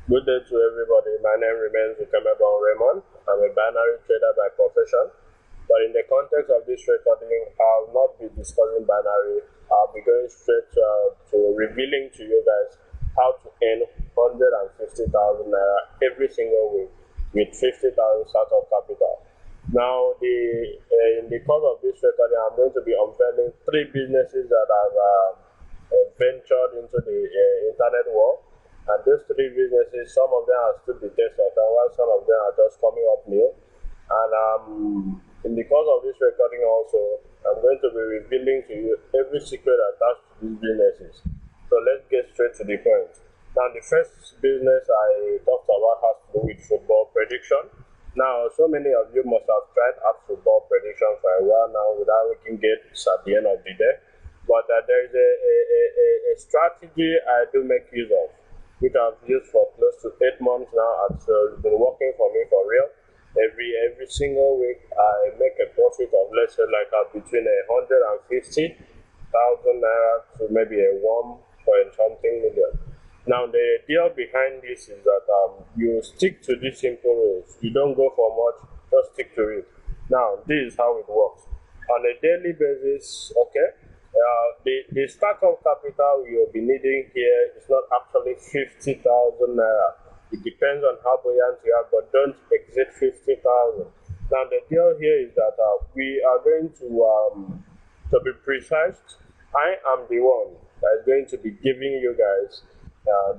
Good day to everybody. My name remains Ukemebon Raymond. I'm a binary trader by profession. But in the context of this recording, I'll not be discussing binary. I'll be going straight to revealing to you guys how to earn 150,000 naira every single week with 50,000 startup capital. Now, in the course of this recording, I'm going to be unveiling three businesses that I've ventured into the internet world. And those three businesses, some of them are still the test of time, while some of them are just coming up new. And in the course of this recording also, I'm going to be revealing to you every secret attached to these businesses. So let's get straight to the point. Now, the first business I talked about has to do with football prediction. Now, so many of you must have tried out football prediction for a while now without making gains at the end of the day. But there is a strategy I do make use of, which I've used for close to 8 months now. It's been working for me for real. Every single week, I make a profit of, let's say, like between 150,000 naira to maybe a 1 point something million. Now, the deal behind this is that you stick to these simple rules. You don't go for much, just stick to it. Now, this is how it works. On a daily basis, okay, the startup capital you'll be needing here is not actually 50,000 naira. It depends on how buoyant you are, but don't exceed 50,000. Now, the deal here is that we are going to be precise. I am the one that is going to be giving you guys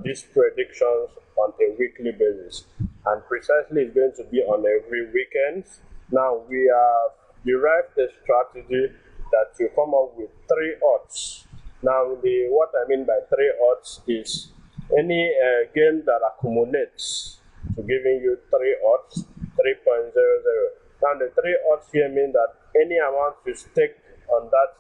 these predictions on a weekly basis, and precisely it's going to be on every weekend. Now, we have derived a strategy that you come up with 3 odds. Now, what I mean by 3 odds is any game that accumulates to giving you 3 odds, 3.00. Now, the 3 odds here mean that any amount you stake on that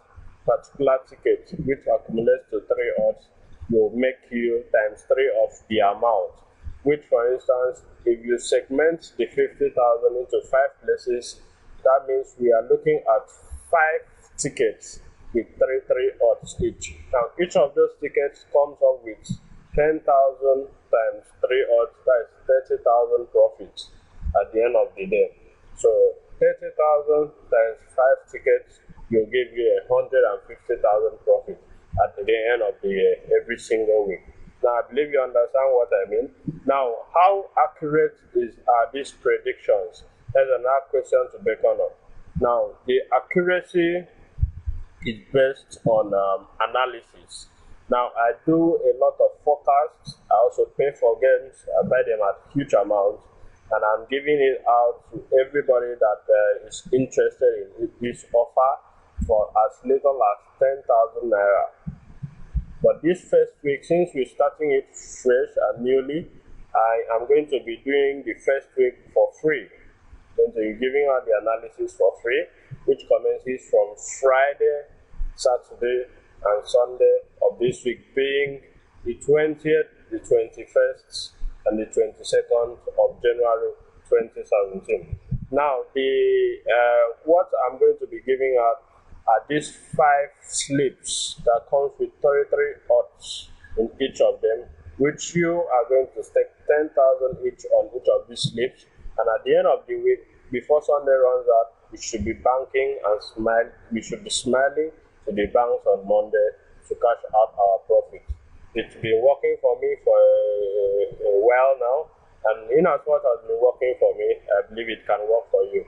particular ticket, which accumulates to 3 odds, will make you times 3 of the amount. Which, for instance, if you segment the 50,000 into 5 places, that means we are looking at 5 tickets with 3 odds each. Now, each of those tickets comes up with 10,000 times 3 odds, that is 30,000 profits at the end of the day. So 30,000 times 5 tickets will give you 150,000 profit at the end of the year every single week. Now, I believe you understand what I mean. Now, how accurate are these predictions? That's another question to beckon on. Now, the accuracy is based on analysis. Now, I do a lot of forecasts. I also pay for games. I buy them at huge amounts, and I'm giving it out to everybody that is interested in this offer for as little as 10,000 naira. But this first week, since we're starting it fresh and newly, I am going to be doing the first week for free. I'm going to be giving out the analysis for free, which commences from Friday, Saturday, and Sunday of this week, being the 20th, the 21st, and the 22nd of January 2017. Now, what I'm going to be giving out are these 5 slips that comes with 33 odds in each of them, which you are going to stake 10,000 each on each of these slips. And at the end of the week, before Sunday runs out, we should be banking and smile. We should be smiling to the banks on Monday to cash out our profit. It's been working for me for a while now, and in as much as it's been working for me, I believe it can work for you.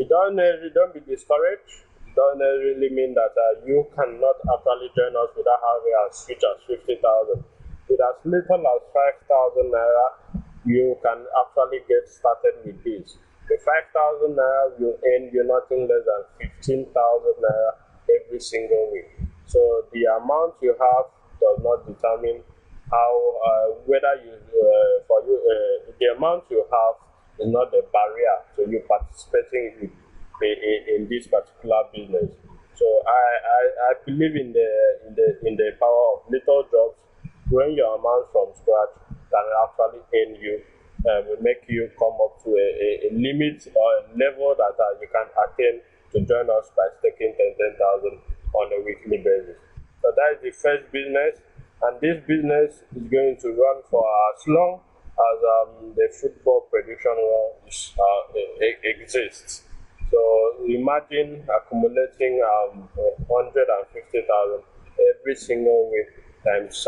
Don't be discouraged. It doesn't really mean that you cannot actually join us without having as much as 50,000. With as little as 5,000 naira, you can actually get started with this. The 5,000 naira will earn you nothing less than 15,000 naira every single week. So the amount you have does not determine how whether you the amount you have is not the barrier to you participating in this particular business. So I believe in the power of little jobs. Growing your amount from scratch can actually earn you, will make you come up to a limit or a level that you can attain to join us by staking 10,000 on a weekly basis. So that is the first business, and this business is going to run for as long as the football prediction war exists. So imagine accumulating 150,000 every single week times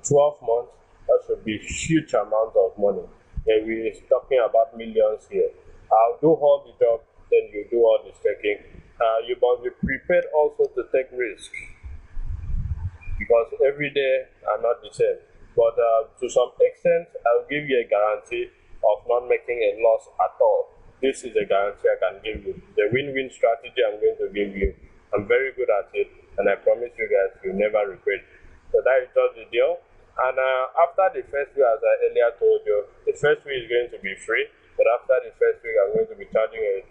12 months. That should be a huge amount of money. And we're talking about millions here. I'll do all the job, then you do all the staking. You must be prepared also to take risk, because every day are not the same. But to some extent, I'll give you a guarantee of not making a loss at all. This is a guarantee I can give you. The win-win strategy I'm going to give you. I'm very good at it, and I promise you guys you'll never regret it. So that is just the deal. And after the first week, as I earlier told you, the first week is going to be free. But after the first week, I'm going to be charging a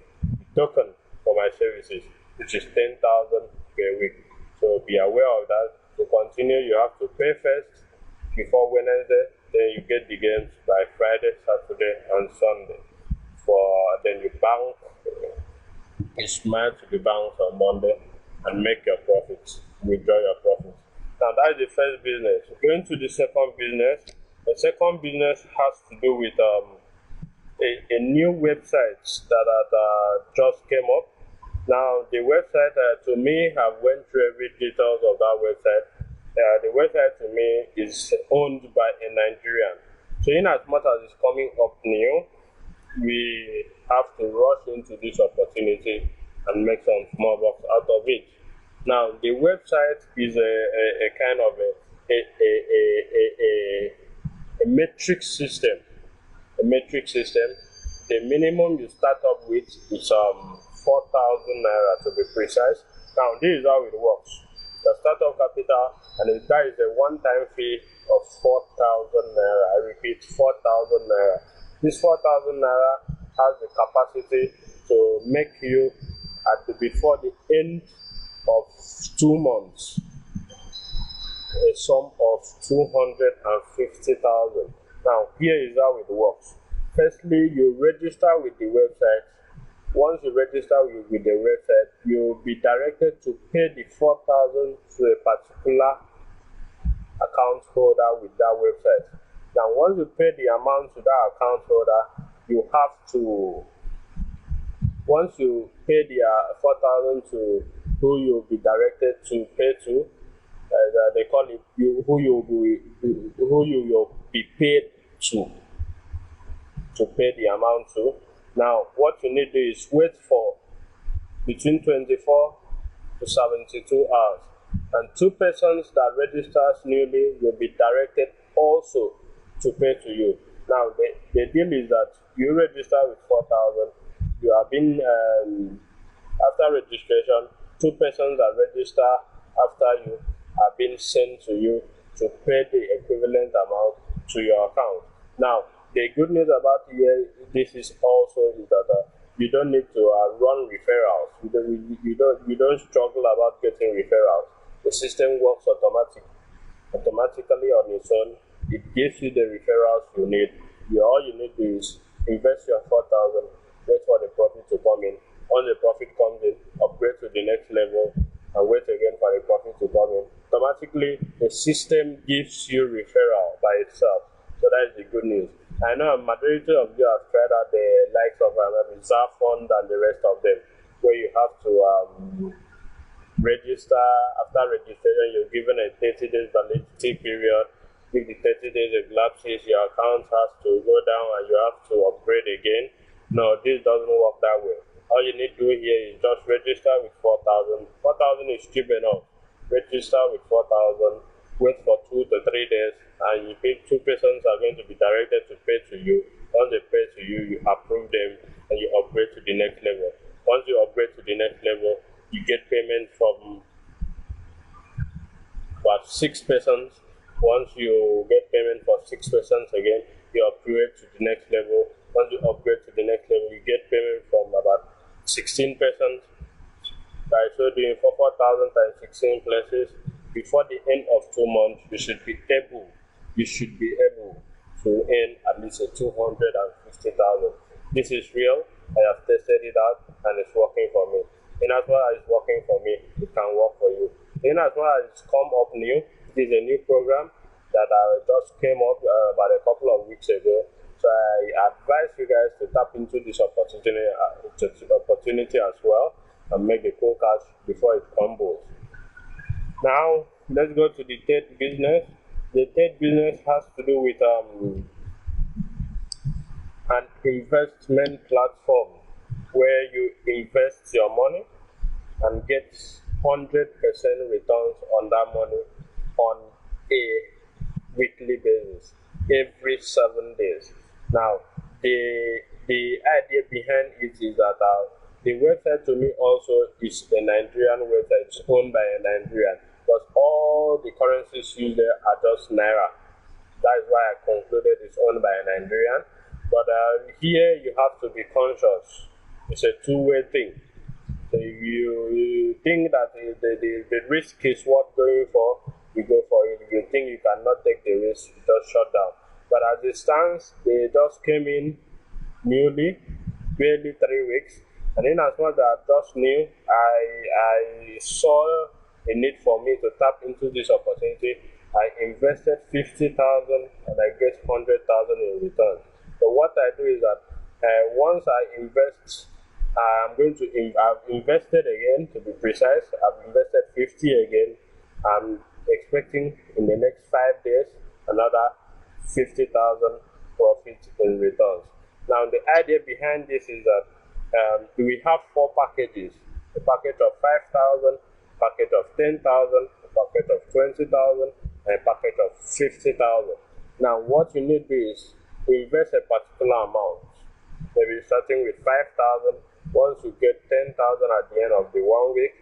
token for my services, which is 10,000 per week. So be aware of that. To continue, you have to pay first before Wednesday. Then you get the games by Friday, Saturday, and Sunday. Then you bank. You smile to the banks on Monday and make your profits. Withdraw your profits. Now that is the first business. Going to the second business. The second business has to do with a new website that just came up. Now the website to me, I've went through every details of that website. The website to me is owned by a Nigerian. So in as much as it's coming up new, we have to rush into this opportunity and make some small bucks out of it. Now the website is a kind of a metric system. A metric system. The minimum you start up with is 4,000 naira to be precise. Now this is how it works. The startup capital, and that is a one-time fee of 4,000 naira. I repeat, 4,000 naira. This 4,000 naira has the capacity to make you before the end of 2 months a sum of 250,000. Now here is how it works. Firstly, you register with the website. Once you register with the website, you'll be directed to pay the 4,000 to a particular account holder with that website. Now once you pay the amount to that account holder, you have to, once you pay the 4,000 to who you'll be directed to pay to, they call it who you will be paid to pay the amount to. Now what you need to do is wait for between 24 to 72 hours, and 2 persons that registers newly will be directed also to pay to you. Now the deal is that you register with 4,000, you have been after registration, 2 persons that register after you have been sent to you to pay the equivalent amount to your account. Now the good news about this is also is that you don't need to run referrals. You don't struggle about getting referrals. The system works automatically on its own. It gives you the referrals you need. All you need to do is invest your 4,000, wait for the profit to come in. Once the profit comes in, upgrade to the next level, and wait again for the profit to come in. Automatically, the system gives you referral by itself. So that is the good news. I know a majority of you have tried out the likes of Zafond and the rest of them, where you have to register. After registration, you're given a 30 days validity period. If the 30 days elapses, your account has to go down and you have to upgrade again. No, this doesn't work that way. All you need to do here is just register with 4,000. 4,000 is cheap enough. Register with 4,000, wait for 2 to 3 days, and you pay 2 persons are going to be directed to pay to you. Once they pay to you, you approve them and you upgrade to the next level. Once you upgrade to the next level, you get payment from about 6 persons. Once you get payment for 6 persons again, you upgrade to the next level. Once you upgrade to the next level, you get payment from about 16 persons. By so doing for 4,000 times 16 places, before the end of 2 months, you should be able to earn at least 250,000. This is real. I have tested it out and it's working for me. In as well as it's working for me, it can work for you. In as well as it's come up new, it is a new program, that just came up about a couple of weeks ago. So I advise you guys to tap into this opportunity as well and make the cool cash before it crumbles. Now let's go to the third business. The third business has to do with an investment platform where you invest your money and get 100% returns on that money on a weekly basis every 7 days. Now the idea behind it is that the website to me also is a Nigerian website. It's owned by a Nigerian, but all the currencies used there are just naira. That is why I concluded it's owned by a Nigerian. But here you have to be conscious. It's a two-way thing. So if you think that the risk is worth going for, you go for it. If you think you cannot take the risk, you just shut down. But as it stands, they just came in newly, barely 3 weeks. And in as much as I just knew, I saw a need for me to tap into this opportunity. I invested 50,000 and I get 100,000 in return. So what I do is that once I invest, I've invested again, to be precise. I've invested 50 again. I'm expecting in the next 5 days another 50,000 profit in returns. Now the idea behind this is that we have 4 packages: a package of 5,000, a package of 10,000, a package of 20,000, and a package of 50,000. Now what you need to do is invest a particular amount, maybe starting with 5,000. Once you get 10,000 at the end of the 1 week,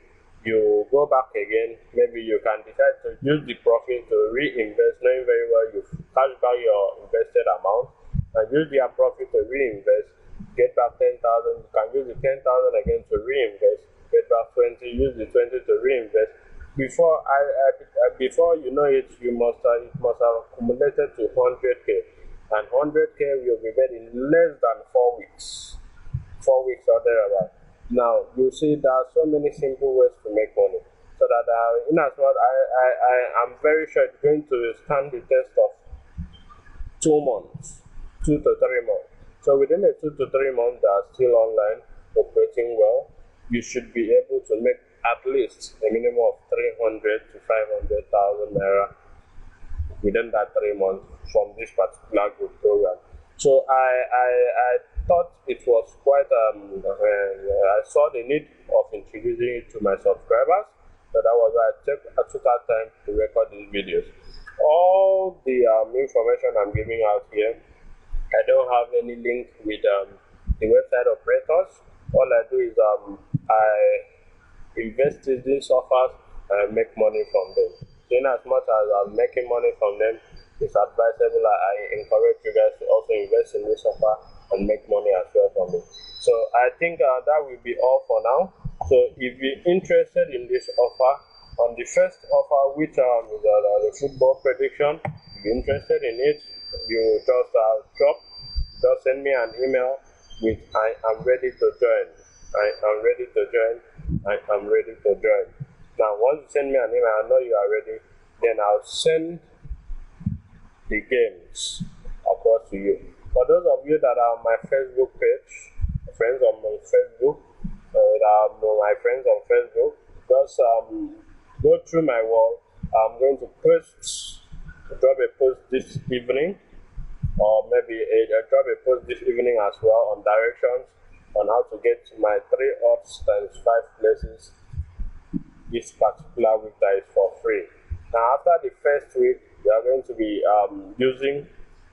you go back again. Maybe you can decide to use the profit to reinvest, knowing very well you've cashed back your invested amount, and use the profit to reinvest, get back 10,000. You can use the 10,000 again to reinvest, get back 20, use the 20 to reinvest. Before you know it, it must have accumulated to 100k, and 100k will be made in less than 4 weeks. 4 weeks or thereabout. Now you see there are so many simple ways to make money, so that in as much I'm very sure it's going to stand the test of 2 months, 2 to 3 months. So within the 2 to 3 months that are still online, operating well, you should be able to make at least a minimum of 300 to 500,000 naira within that 3 months from this particular group program. So I thought it was quite I saw the need of introducing it to my subscribers, so that was why I took out time to record these videos. All the information I'm giving out here, I don't have any link with the website operators. All I do is I invest in these offers and I make money from them. So in as much as I'm making money from them, it's advisable. I encourage you guys to also invest in this offer and make money as well from it. So I think that will be all for now. So if you're interested in this offer, on the first offer, which is the football prediction, if you're interested in it, you just send me an email with "I am ready to join." I am ready to join. I am ready to join. Now, once you send me an email, I know you are ready. Then I'll send the games across to you. For those of you that are on my Facebook page, friends on my Facebook, my friends on Facebook, just go through my wall. I'm going to drop a post this evening, or maybe drop a post this evening as well on directions on how to get my 3 odds times 5 places this particular week that is for free. Now after the first week, we are going to be using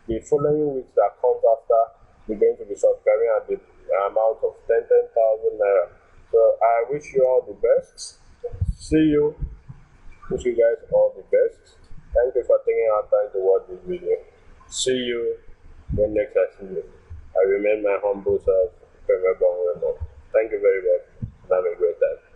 the following weeks that comes after. We're going to be subscribing at the amount of 10,000 naira. So I wish you all the best. Wish you guys all the best. Thank you for taking our time to watch this video. See you when next I see you. I remain my humble self, Thank you very much and have a great time.